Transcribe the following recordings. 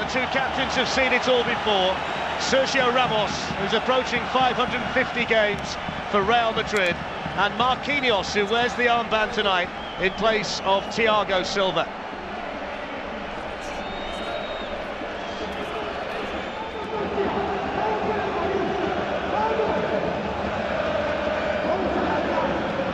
the two captains have seen it all before. Sergio Ramos, who's approaching 550 games for Real Madrid, and Marquinhos, who wears the armband tonight in place of Thiago Silva.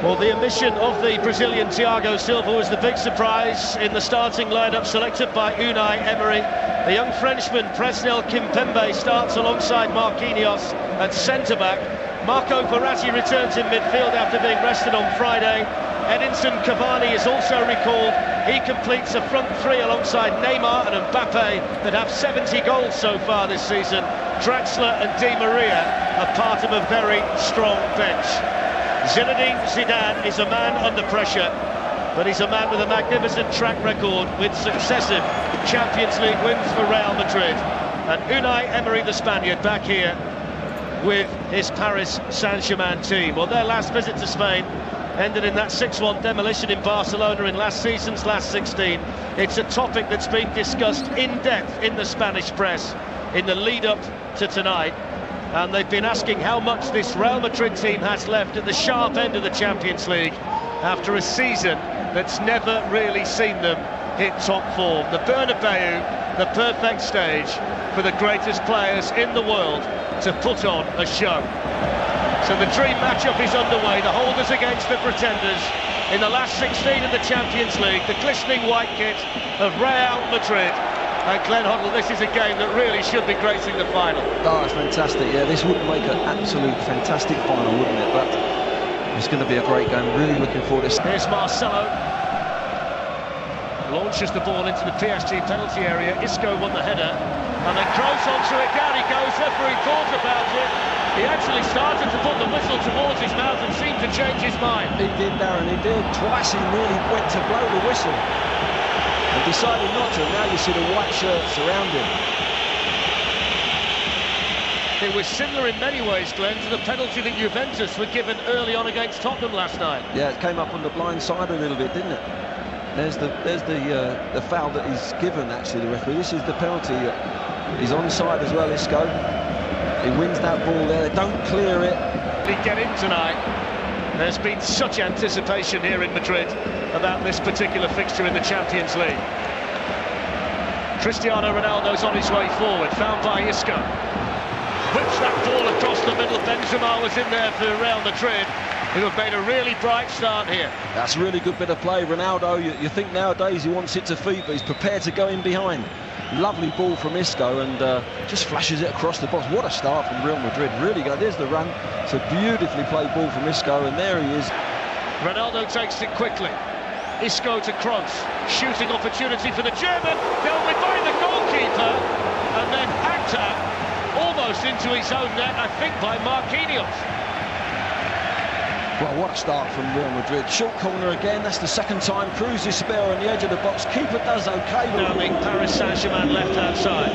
Well, the omission of the Brazilian Thiago Silva was the big surprise in the starting lineup selected by Unai Emery. The young Frenchman Presnel Kimpembe starts alongside Marquinhos at centre-back. Marco Verratti returns in midfield after being rested on Friday. Edinson Cavani is also recalled. He completes a front three alongside Neymar and mBappE that have 70 goals so far this season. Draxler and Di Maria are part of a very strong bench. Zinedine Zidane is a man under pressure, but he's a man with a magnificent track record with successive Champions League wins for Real Madrid. And Unai Emery, the Spaniard, back here with his Paris Saint-Germain team. Well, their last visit to Spain ended in that 6-1 demolition in Barcelona in last season's last 16. It's a topic that's been discussed in depth in the Spanish press in the lead-up to tonight. And they've been asking how much this Real Madrid team has left at the sharp end of the Champions League after a season that's never really seen them hit top form. The Bernabeu, the perfect stage for the greatest players in the world to put on a show. So the dream matchup is underway, the holders against the pretenders in the last 16 of the Champions League, the glistening white kit of Real Madrid. And Glenn Hoddle, this is a game that really should be gracing the final. Oh, it's fantastic. Yeah, this would make an absolute fantastic final, wouldn't it? But it's going to be a great game. Really looking forward to this. Here's Marcelo. Launches the ball into the PSG penalty area. Isco won the header. And then Kroos onto it. Down he goes. Referee thought about it. He actually started to put the whistle towards his mouth and seemed to change his mind. He did, Darren. He did. Twice he nearly went to blow the whistle and decided not to. Now you see the white shirts around him. It was similar in many ways, Glenn, to the penalty that Juventus were given early on against Tottenham last night. Yeah, it came up on the blind side a little bit, didn't it? There's the foul that he's given, actually, the referee. This is the penalty. He's onside as well, Isco. He wins that ball there. They don't clear it. They get in tonight. There's been such anticipation here in Madrid about this particular fixture in the Champions League. Cristiano Ronaldo's on his way forward, found by Isco. Whips that ball across the middle. Benzema was in there for Real Madrid, who have made a really bright start here. That's a really good bit of play. Ronaldo, you think nowadays he wants it to feet, but he's prepared to go in behind. Lovely ball from Isco, and just flashes it across the box. What a start from Real Madrid. Really good. There's the run. It's a beautifully played ball from Isco, and there he is. Ronaldo takes it quickly. Isco to Kroos. Shooting opportunity for the German. Dealt with by the goalkeeper. And then hacked at almost into his own net, I think, by Marquinhos. Well, what a start from Real Madrid. Short corner again. That's the second time. Cruz is spare on the edge of the box. Keeper does okay. Now being Paris Saint-Germain left-hand side.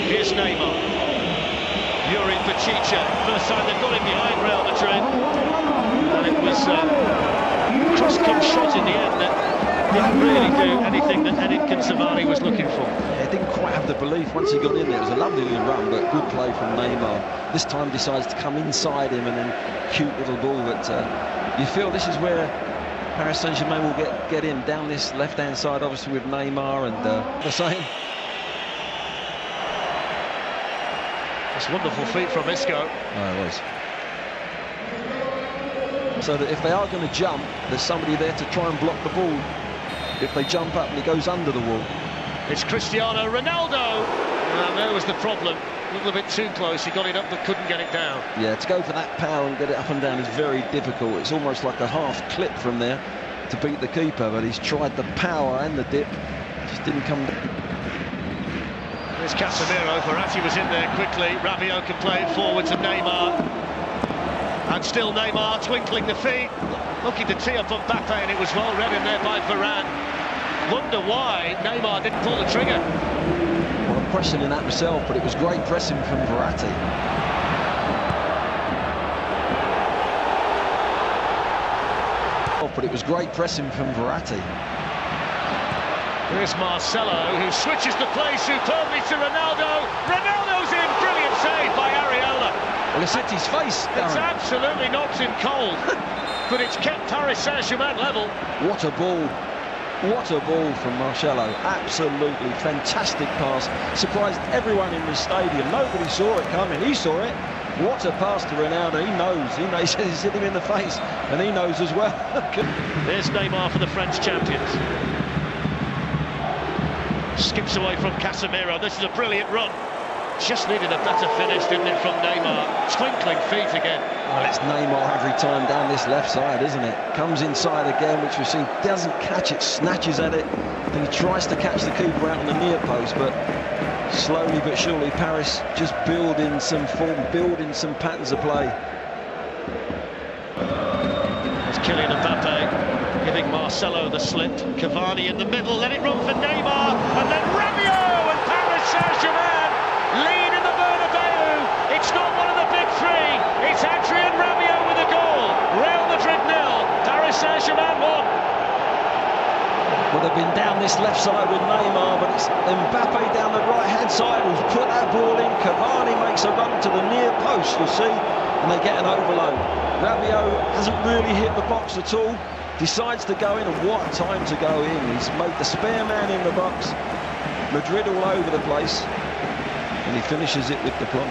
Here's Neymar. Yuri Pachicha. First time they've got him behind Real Madrid. And it was a cross-kick shot in the end that didn't really do anything that Edinson Cavani was looking for. Yeah, didn't quite have the belief once he got in there. It was a lovely little run, but good play from Neymar. This time decides to come inside him, and then cute little ball. But you feel this is where Paris Saint-Germain will get in down this left-hand side, obviously with Neymar and the same. It's wonderful feat from Isco. Oh, it was. So that if they are going to jump, there's somebody there to try and block the ball. If they jump up and he goes under the wall. It's Cristiano Ronaldo. And there was the problem. A little bit too close. He got it up but couldn't get it down. Yeah, to go for that power and get it up and down is very difficult. It's almost like a half clip from there to beat the keeper, but he's tried the power and the dip. Just didn't come. There's Casemiro. Verratti was in there quickly. Rabiot can play it forward to Neymar. And still Neymar twinkling the feet, looking to tee up mBappE, and it was well read in there by Varane. Wonder why Neymar didn't pull the trigger. Well, I'm questioning that myself, but it was great pressing from Verratti. But it was great pressing from Verratti. Here's Marcelo, who switches the play superbly to Ronaldo. Ronaldo's in, brilliant save by Areola. Well, it's hit his face, Darren. It's absolutely knocked him cold, but it's kept Paris Saint-Germain level. What a ball. What a ball from Marcelo. Absolutely fantastic pass. Surprised everyone in the stadium. Nobody saw it coming. He saw it. What a pass to Ronaldo. He knows. He knows he's hit him in the face, and he knows as well. There's Neymar for the French champions. Skips away from Casemiro. This is a brilliant run. Just needed a better finish, didn't it, from Neymar? Twinkling feet again. Well, it's Neymar every time down this left side, isn't it? Comes inside again, which we've seen. Doesn't catch it, snatches at it. And he tries to catch the keeper out on the near post, but slowly but surely Paris just building some form, building some patterns of play. It's Kylian mBappE giving Marcelo the slit. Cavani in the middle, let it run for Neymar, and then Rabiot, and Paris Saint-Germain lead in the Bernabeu. It's not one of the big three. It's Adrien Rabiot with a goal. Real Madrid 0, Paris Saint-Germain 1. Well, they've been down this left side with Neymar, but it's mBappE down the right-hand side who's put that ball in. Cavani makes a run to the near post, you'll see, and they get an overload. Rabiot hasn't really hit the box at all. Decides to go in, and what a time to go in. He's made the spare man in the box. Madrid all over the place. And he finishes it with the plum.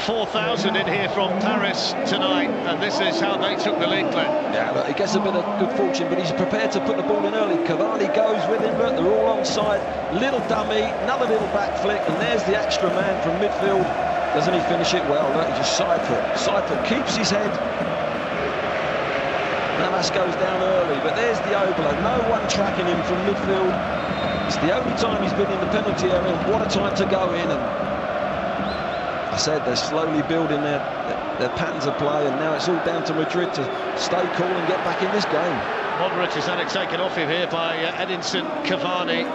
4,000 in here from Paris tonight, and this is how they took the lead, Glenn. Yeah, look, he gets a bit of good fortune, but he's prepared to put the ball in early. Cavani goes with him, but they're all onside. Little dummy, another little back flick, and there's the extra man from midfield. Doesn't he finish it well? Look, he just side foot, keeps his head. Navas goes down early, but there's the overload. No one tracking him from midfield. It's the only time he's been in the penalty area. What a time to go in. And I said they're slowly building their patterns of play, and now it's all down to Madrid to stay cool and get back in this game. Modric has had it taken off him here by Edinson Cavani.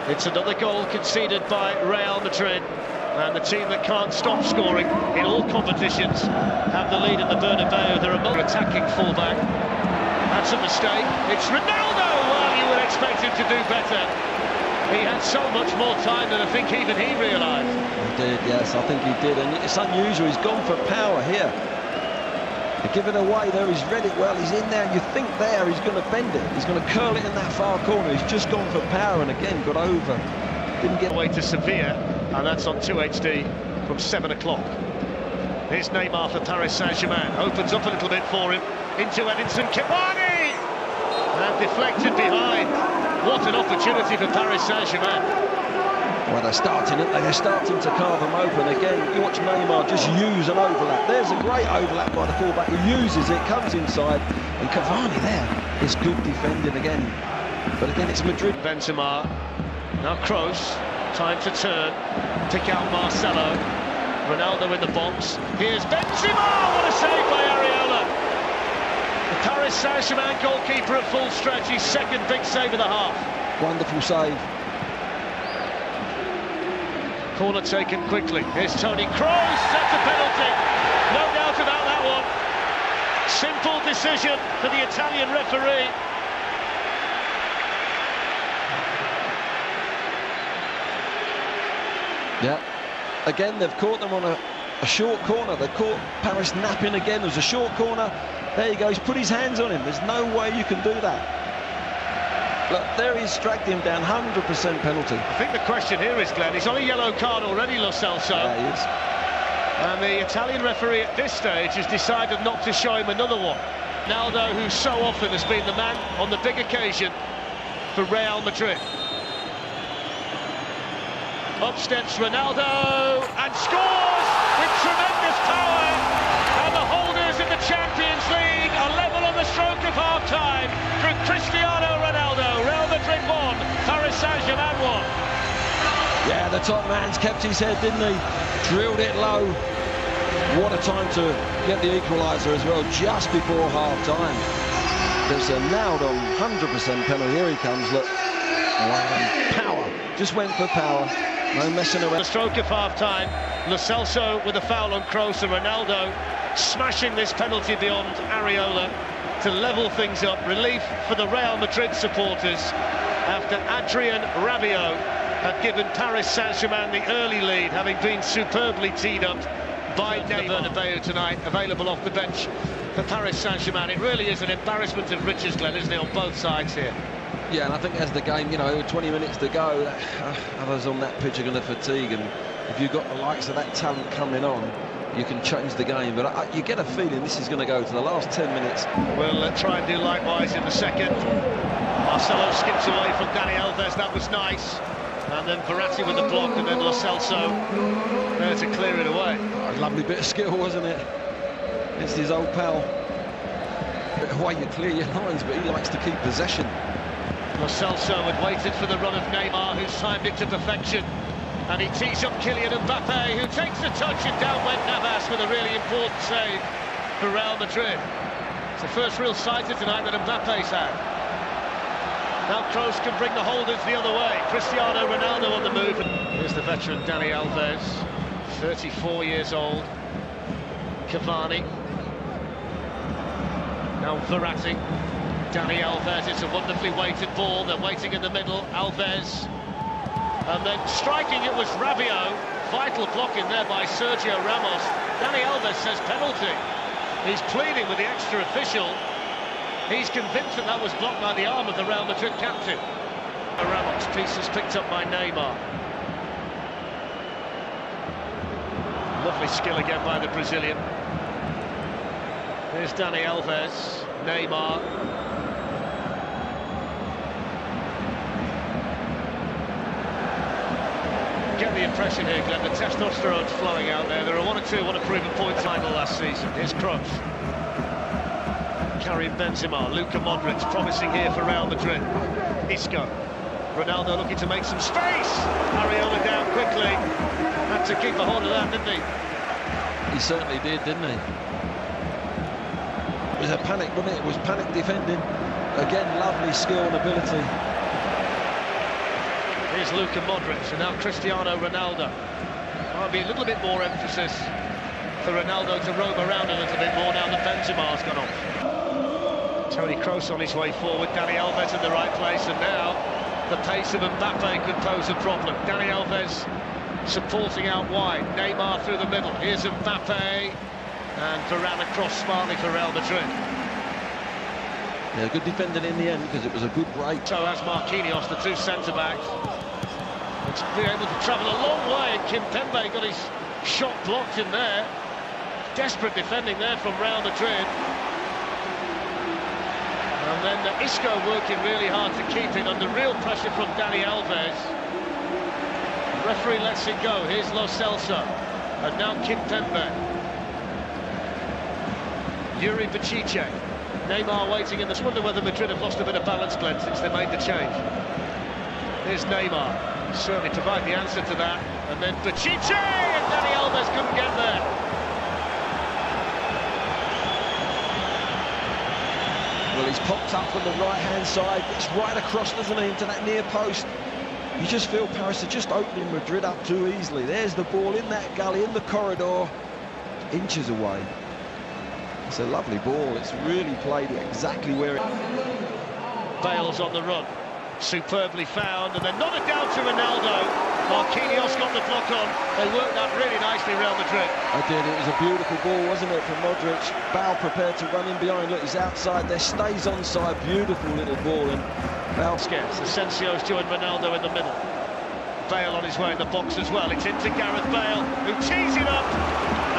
It's another goal conceded by Real Madrid, and the team that can't stop scoring in all competitions have the lead in the Bernabeu. They're a attacking fullback. That's a mistake. It's Ronaldo. Well, you would expect him to do better. He had so much more time than I think even he realised. He did, yes, I think he did, and it's unusual. He's gone for power here. To give it away there, he's read it well, he's in there, and you think there he's going to bend it. He's going to curl it in that far corner. He's just gone for power, and again got over. Didn't get away to Sevilla, and that's on 2HD from 7 o'clock. Here's Neymar for Paris Saint-Germain. Opens up a little bit for him. Into Edinson Cavani! And deflected behind. What an opportunity for Paris Saint-Germain. Well, they're starting to carve them open again. You watch Neymar just use an overlap. There's a great overlap by the fullback. He uses it, comes inside, and Cavani there is good defending again. But again, it's Madrid. Benzema, now Kroos, time to turn, pick out Marcelo. Ronaldo in the box. Here's Benzema, what a save by Areola. The Paris Saint-Germain goalkeeper at full stretch, his second big save of the half. Wonderful save. Corner taken quickly. Here's Toni Kroos, that's a penalty. No doubt about that one. Simple decision for the Italian referee. Yeah. Again, they've caught them on a short corner. They've caught Paris napping again. There's a short corner. There you go. He's put his hands on him. There's no way you can do that. Look, there he's dragged him down, 100% penalty. I think the question here is, Glenn, he's on a yellow card already, Lo Celso. Yeah, he is. And the Italian referee at this stage has decided not to show him another one. Ronaldo, who so often has been the man on the big occasion for Real Madrid. Up steps Ronaldo and scores with tremendous power. And the holders of the Champions League are level on the stroke of half-time through Cristiano Ronaldo. Real Madrid 1, Paris Saint-Germain 1. Yeah, the top man's kept his head, didn't he? Drilled it low. What a time to get the equaliser as well, just before half-time. There's a nailed-on 100% penalty. Here he comes, look. Wow, power. Just went for power. No messing around. The stroke of half-time, Lo Celso with a foul on Kroos, and Ronaldo smashing this penalty beyond Areola. to level things up. Relief for the Real Madrid supporters after Adrien Rabiot had given Paris Saint-Germain the early lead, having been superbly teed up by Neymar. Bernabeu tonight, available off the bench for Paris Saint-Germain. It really is an embarrassment of riches, Glenn, isn't it, on both sides here? Yeah, and I think as the game, you know, 20 minutes to go, others on that pitch are going to fatigue, and if you've got the likes of that talent coming on, you can change the game. But you get a feeling this is going to go to the last 10 minutes. We'll try and do likewise in the second. Marcelo skips away from Dani Alves, that was nice. And then Verratti with the block, and then Lo Celso there to clear it away. Oh, a lovely bit of skill, wasn't it? It's his old pal. Why you clear your lines, but he likes to keep possession. Lo Celso had waited for the run of Neymar, who's timed it to perfection. And he tees up Kylian mBappE, who takes the touch, and down went Navas with a really important save for Real Madrid. It's the first real sighter tonight that mBappE's had. Now Kroos can bring the holders the other way. Cristiano Ronaldo on the move. Here's the veteran Dani Alves, 34 years old. Cavani. Now Verratti. Dani Alves, it's a wonderfully weighted ball. They're waiting in the middle. Alves. And then striking it was Rabiot. Vital block in there by Sergio Ramos. Dani Alves says penalty. He's pleading with the extra official. He's convinced that that was blocked by the arm of the Real Madrid captain. Ramos, pieces picked up by Neymar. Lovely skill again by the Brazilian. Here's Dani Alves, Neymar. Get the impression here, Glenn, the testosterone's flowing out there. There are one or two who want to prove a point final last season. Here's Kroos. Karim Benzema, Luka Modric promising here for Real Madrid. Isco. Ronaldo looking to make some space. Areola down quickly. Had to keep a hold of that, didn't he? He certainly did, didn't he? It was a panic, wasn't it? It was panic defending. Again, lovely skill and ability. Here's Luka Modric, and now Cristiano Ronaldo. Might be a little bit more emphasis for Ronaldo to roam around a little bit more now that Benzema's gone off. Toni Kroos on his way forward, Dani Alves in the right place, and now the pace of mBappE could pose a problem. Dani Alves supporting out wide, Neymar through the middle. Here's mBappE, and Varane across smartly for Real Madrid. Yeah, good defending in the end because it was a good break. So as Marquinhos, the two centre-backs, it's been able to travel a long way, and Kimpembe got his shot blocked in there. Desperate defending there from Real Madrid. And then Isco working really hard to keep it under real pressure from Dani Alves. The referee lets it go. Here's Lo Celso. And now Kimpembe. Yuri Bacice. Neymar waiting in the... I wonder whether Madrid have lost a bit of balance, Glenn, since they made the change. Here's Neymar. Certainly provide the answer to that. And then Bacice! And Dani Alves couldn't get there. Well, he's popped up from the right-hand side, gets right across, doesn't he, into that near post. You just feel Paris are just opening Madrid up too easily. There's the ball in that gully, in the corridor, inches away. It's a lovely ball. It's really played exactly where it... Bale's on the run. Superbly found, and then nodded down to Ronaldo. Marquinhos got the block on. They worked that really nicely, Real Madrid. I did. It was a beautiful ball, wasn't it, from Modric. Bale prepared to run in behind. Look, he's outside there, stays onside. Beautiful little ball, and Bale... Asensio's joined Ronaldo in the middle. Bale on his way in the box as well. It's into Gareth Bale, who tees it up.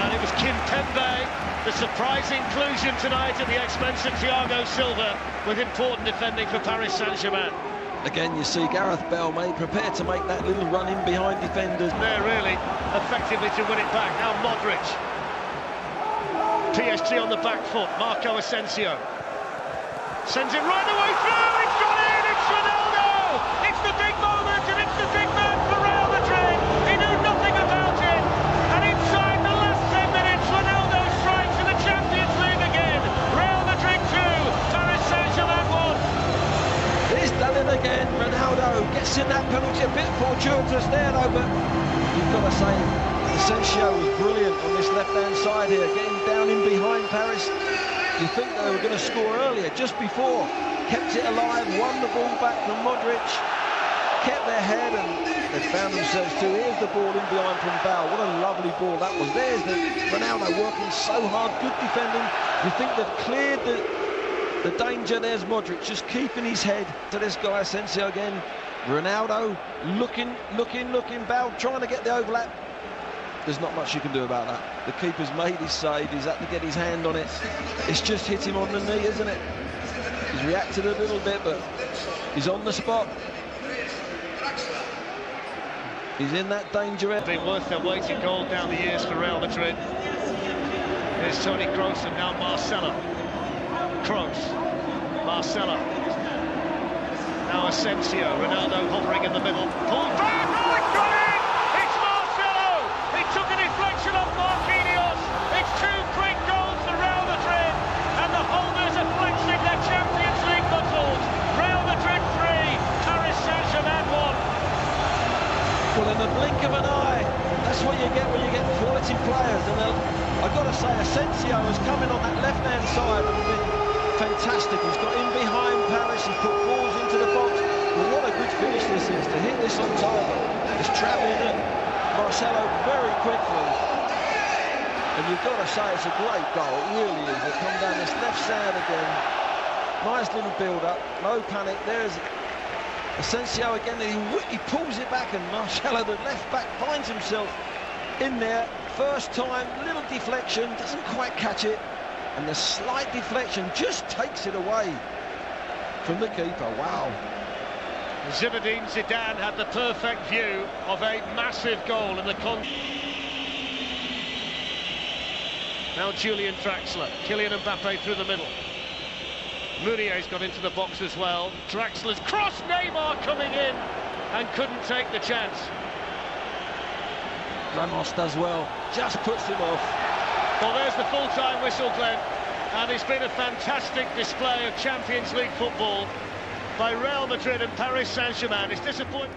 And it was Kimpembe, the surprise inclusion tonight at the expense of Thiago Silva, with important defending for Paris Saint-Germain. Again, you see Gareth Bale, mate, prepared to make that little run in behind defenders. There, really, effectively to win it back. Now Modric. PSG on the back foot. Marco Asensio. Sends it right away through. It's gone in. It's Ronaldo. It's the big moment, and it's the big man for Real Madrid. He knew nothing about it. And inside the last 10 minutes, Ronaldo strikes in the Champions League again. Real Madrid 2, Paris Saint-Germain 1. He's done it again. Ronaldo gets in that penalty, a bit fortuitous there though, but you've got to say Asensio was brilliant on this left-hand side here, getting down in behind Paris. You think they were going to score earlier, just before. Kept it alive, won the ball back from Modric, kept their head, and they found themselves too. Here's the ball in behind from Bale. What a lovely ball that was. There's the Ronaldo working so hard, good defending. You think they've cleared the danger. There's Modric just keeping his head to this guy, Asensio again. Ronaldo looking. Bale trying to get the overlap. There's not much you can do about that. The keeper's made his save. He's had to get his hand on it. It's just hit him on the knee, isn't it? He's reacted a little bit, but he's on the spot. He's in that danger area. Been worth their weight in gold down the years for Real Madrid. Here's Toni Kroos and now Marcelo. Kroos, Marcelo. Now Asensio, Ronaldo hovering in the middle. Pulled back, oh, it's got in! It's Marcelo! He took a deflection off Marquinhos. It's 2 quick goals for Real Madrid, and the holders are flexing their Champions League muscles. Real Madrid 3, Paris Saint-Germain 1. Well, in the blink of an eye, that's what you get when you get quality players. And I've got to say, Asensio has come in on that left-hand side and been fantastic. He's got in behind Paris, he's put balls into the box. Well, what a good finish this is, to hit this on target. He's travelling at Marcelo very quickly. And you've got to say, it's a great goal, it really is. They come down this left side again. Nice little build-up, no panic. There's Asensio again, he pulls it back, and Marcelo, the left back, finds himself in there. First time, little deflection, doesn't quite catch it, and the slight deflection just takes it away from the keeper. Wow. Zinedine Zidane had the perfect view of a massive goal in the Now Julian Draxler, Kylian mBappE through the middle. Meunier's got into the box as well. Draxler's cross, Neymar coming in and couldn't take the chance. Ramos does well, just puts him off. Well, there's the full-time whistle, Glenn, and it's been a fantastic display of Champions League football by Real Madrid and Paris Saint-Germain. It's disappointing.